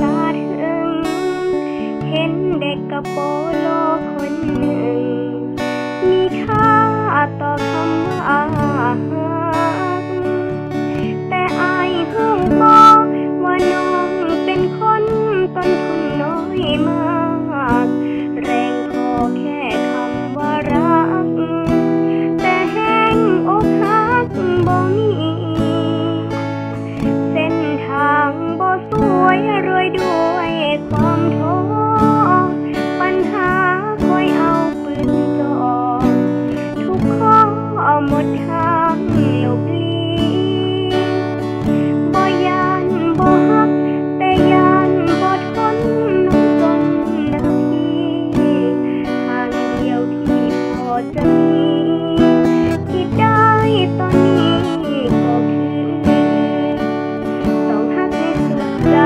ตาถึงเห็นเด็กกระโปโลคนหนึ่งมีค่าต่อคำว่าฮักแต่อายหูบอกว่าน้องเป็นคนต้นทุนน้อยมากแรงพอแค่คำว่ารักแต่แห้งอกหักบ่มีเส้นทางบ่สวยรวยด้วยความท้อปัญหาคอยเอาปืนจ่อทุกข้อหมดทางหลบลี้บ่ยานบ่ฮักแต่ยานบ่ทนน้องจนนาทีทางเดียวที่พอจะมีที่ได้ตอนนี้ก็คือต้องฮักให้สุดใจ